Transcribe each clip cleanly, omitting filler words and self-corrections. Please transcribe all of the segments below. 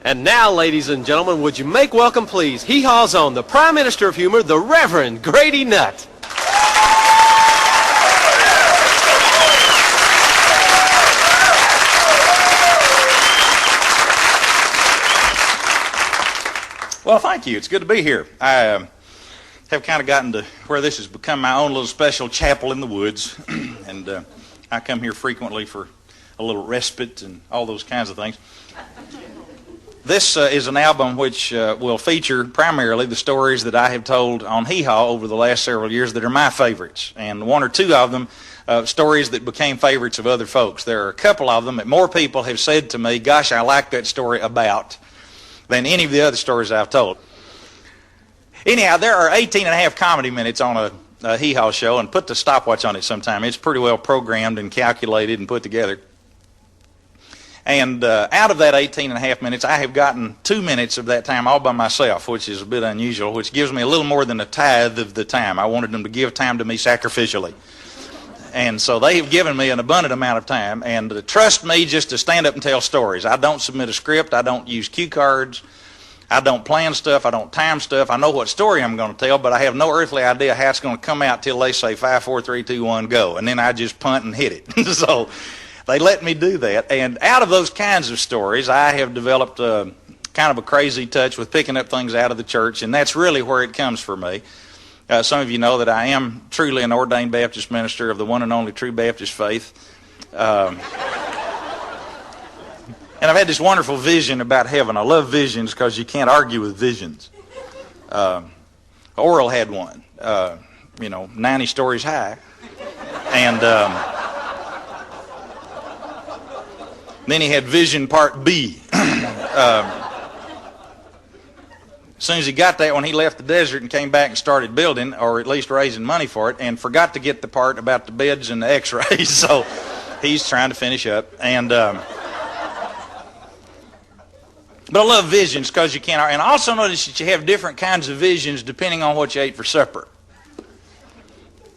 And now, ladies and gentlemen, would you make welcome, please, Hee-Haw's own, the Prime Minister of Humor, the Reverend Grady Nutt. Well, thank you. It's good to be here. I have kind of gotten to where this has become my own little special chapel in the woods, and I come here frequently for a little respite and all those kinds of things. This is an album which will feature primarily the stories that I have told on Hee-Haw over the last several years that are my favorites, and one or two of them stories that became favorites of other folks. There are a couple of them that more people have said to me, gosh, I like that story about, than any of the other stories I've told. Anyhow, there are 18 and a half comedy minutes on a Hee-Haw show, and put the stopwatch on it sometime. It's pretty well programmed and calculated and put together. And out of that 18 and a half minutes, I have gotten 2 minutes of that time all by myself, which is a bit unusual, which gives me a little more than a tithe of the time. I wanted them to give time to me sacrificially. And so they have given me an abundant amount of time, and trust me just to stand up and tell stories. I don't submit a script. I don't use cue cards. I don't plan stuff. I don't time stuff. I know what story I'm going to tell, but I have no earthly idea how it's going to come out till they say 5, 4, 3, 2, 1, go. And then I just punt and hit it. So they let me do that. And out of those kinds of stories, I have developed kind of a crazy touch with picking up things out of the church, and that's really where it comes for me. Some of you know that I am truly an ordained Baptist minister of the one and only true Baptist faith. And I've had this wonderful vision about heaven. I love visions because you can't argue with visions. Oral had one, 90 stories high. And then he had vision part B. As soon as he got that one, he left the desert and came back and started building, or at least raising money for it, and forgot to get the part about the beds and the x-rays. So he's trying to finish up. And but I love visions because you can't. And I also notice that you have different kinds of visions depending on what you ate for supper.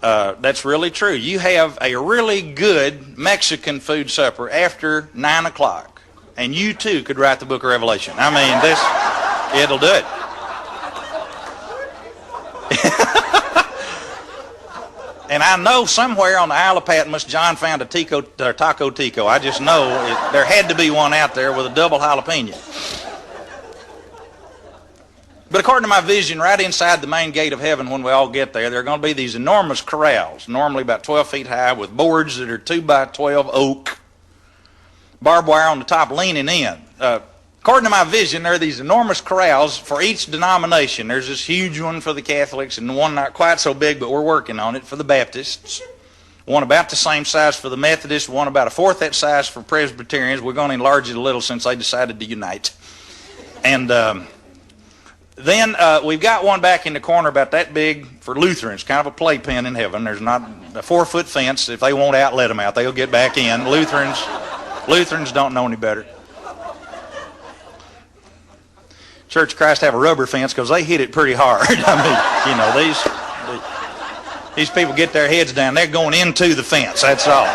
That's really true. You have a really good Mexican food supper after 9 o'clock, and you too could write the book of Revelation. I mean, it'll do it. And I know somewhere on the Isle of Patmos, John found a Taco Tico. I just know there had to be one out there with a double jalapeno. But according to my vision, right inside the main gate of heaven when we all get there, there are going to be these enormous corrals, normally about 12 feet high, with boards that are 2 by 12 oak, barbed wire on the top leaning in. According to my vision, there are these enormous corrals for each denomination. There's this huge one for the Catholics, and one not quite so big, but we're working on it, for the Baptists. One about the same size for the Methodists, one about a fourth that size for Presbyterians. We're going to enlarge it a little since they decided to unite. And then we've got one back in the corner about that big for Lutherans, kind of a playpen in heaven. There's not a 4-foot fence. If they won't out, let them out. They'll get back in. Lutherans don't know any better. Church of Christ have a rubber fence because they hit it pretty hard. I mean, these people get their heads down. They're going into the fence, that's all.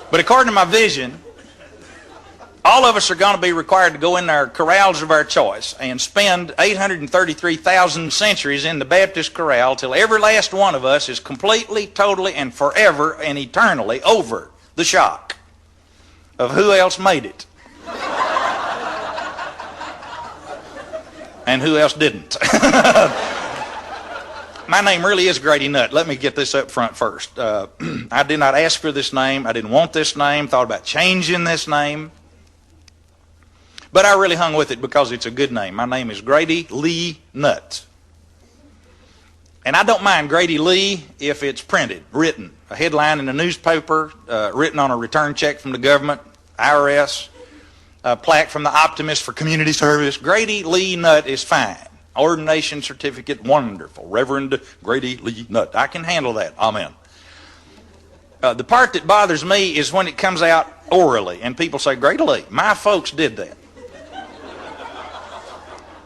But according to my vision, all of us are going to be required to go in our corrals of our choice and spend 833,000 centuries in the Baptist corral till every last one of us is completely, totally, and forever and eternally over the shock of who else made it. And who else didn't. My name really is Grady Nutt. Let me get this up front first. I did not ask for this name. I didn't want this name. Thought about changing this name. But I really hung with it because it's a good name. My name is Grady Lee Nutt. And I don't mind Grady Lee if it's printed, written. A headline in the newspaper, written on a return check from the government, IRS, a plaque from the Optimist for community service. Grady Lee Nutt is fine. Ordination certificate, wonderful. Reverend Grady Lee Nutt. I can handle that. Amen. The part that bothers me is when it comes out orally and people say, Grady Lee. My folks did that.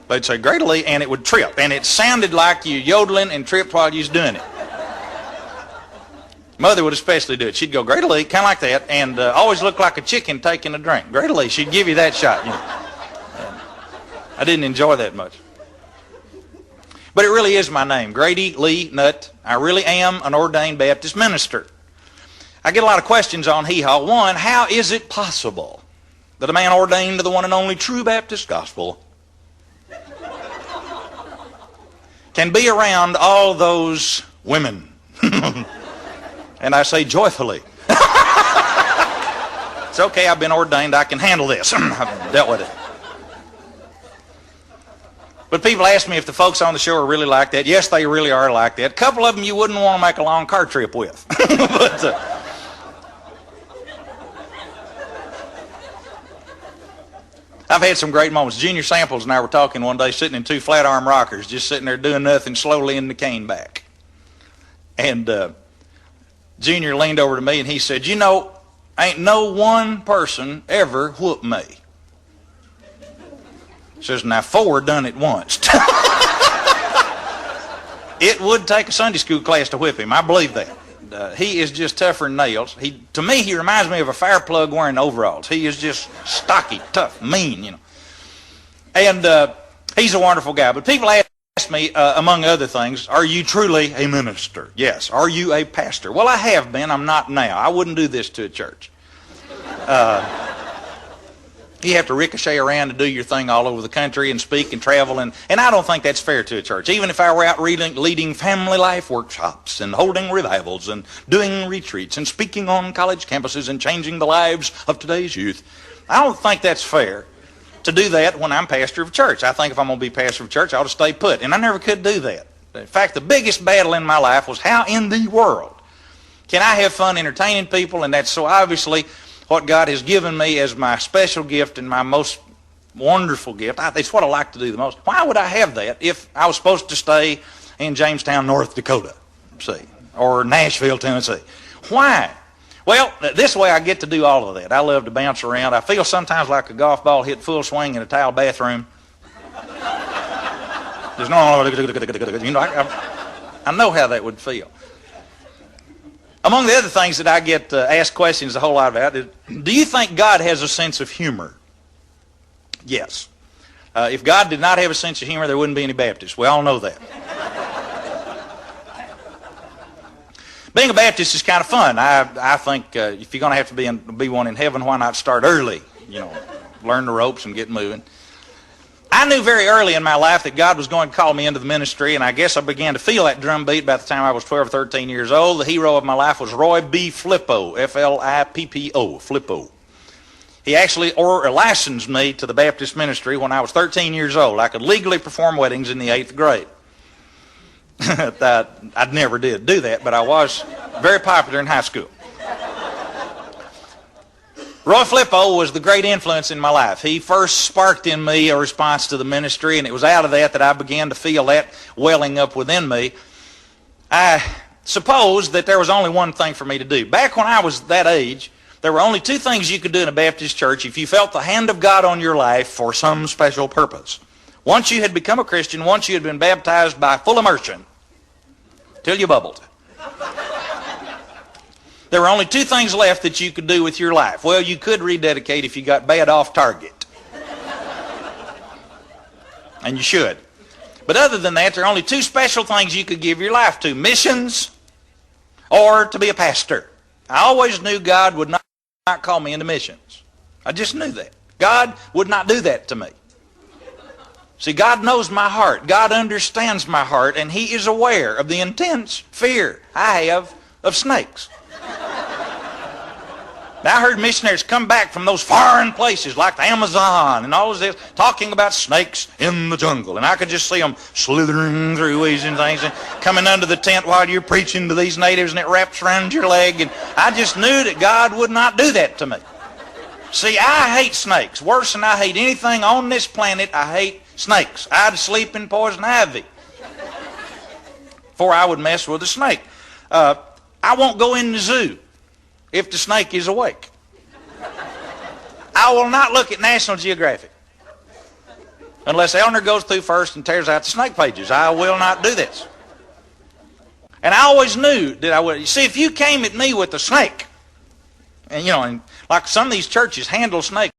They'd say, Grady Lee, and it would trip. And it sounded like you yodeling and tripped while you was doing it. Mother would especially do it. She'd go, Grady Lee, kind of like that, and always look like a chicken taking a drink. Grady Lee, she'd give you that shot. And I didn't enjoy that much. But it really is my name, Grady Lee Nutt. I really am an ordained Baptist minister. I get a lot of questions on Hee Haw. One, how is it possible that a man ordained to the one and only true Baptist gospel can be around all those women? And I say joyfully. It's okay, I've been ordained, I can handle this. I've dealt with it. But people ask me if the folks on the show are really like that. Yes, they really are like that. A couple of them you wouldn't want to make a long car trip with. But, I've had some great moments. Junior Samples and I were talking one day, sitting in two flat arm rockers, just sitting there doing nothing, slowly in the cane back. And Junior leaned over to me and he said, you know, ain't no one person ever whooped me. Says, now 4 done it once. It would take a Sunday school class to whip him. I believe that. He is just tougher than nails. To me, he reminds me of a fire plug wearing overalls. He is just stocky, tough, mean, you know. And he's a wonderful guy. But people ask me, among other things, are you truly a minister? Yes. Are you a pastor? Well, I have been. I'm not now. I wouldn't do this to a church. You have to ricochet around and do your thing all over the country and speak and travel, and I don't think that's fair to a church. Even if I were out leading family life workshops and holding revivals and doing retreats and speaking on college campuses and changing the lives of today's youth, I don't think that's fair to do that when I'm pastor of a church. I think if I'm going to be pastor of a church, I ought to stay put, and I never could do that. In fact, the biggest battle in my life was how in the world can I have fun entertaining people, and that's so obviously what God has given me as my special gift and my most wonderful gift. It's what I like to do the most. Why would I have that if I was supposed to stay in Jamestown, North Dakota, see, or Nashville, Tennessee? Why? Well, this way I get to do all of that. I love to bounce around. I feel sometimes like a golf ball hit full swing in a tile bathroom. There's no, you know, I know how that would feel. Among the other things that I get asked questions a whole lot about is, do you think God has a sense of humor? Yes. If God did not have a sense of humor, there wouldn't be any Baptists. We all know that. Being a Baptist is kind of fun. I think if you're going to have to be one in heaven, why not start early? You know, learn the ropes and get moving. I knew very early in my life that God was going to call me into the ministry, and I guess I began to feel that drum beat by the time I was 12 or 13 years old. The hero of my life was Roy B. Flippo, F-L-I-P-P-O, Flippo. He actually licensed me to the Baptist ministry when I was 13 years old. I could legally perform weddings in the 8th grade. I never did do that, but I was very popular in high school. Roy Flippo was the great influence in my life. He first sparked in me a response to the ministry, and it was out of that I began to feel that welling up within me. I suppose that there was only one thing for me to do. Back when I was that age, there were only 2 things you could do in a Baptist church if you felt the hand of God on your life for some special purpose. Once you had become a Christian, once you had been baptized by full immersion, till you bubbled. There were only 2 things left that you could do with your life. Well, you could rededicate if you got bad off target. And you should. But other than that, there are only 2 special things you could give your life to: missions or to be a pastor. I always knew God would not call me into missions. I just knew that. God would not do that to me. See, God knows my heart. God understands my heart, and He is aware of the intense fear I have of snakes. Now, I heard missionaries come back from those foreign places like the Amazon and all of this, talking about snakes in the jungle. And I could just see them slithering through weeds and things and coming under the tent while you're preaching to these natives, and it wraps around your leg. And I just knew that God would not do that to me. See, I hate snakes. Worse than I hate anything on this planet, I hate snakes. I'd sleep in poison ivy before I would mess with a snake. I won't go in the zoo if the snake is awake. I will not look at National Geographic unless Eleanor goes through first and tears out the snake pages. I will not do this. And I always knew that I would. You see, if you came at me with a snake, and and like some of these churches handle snakes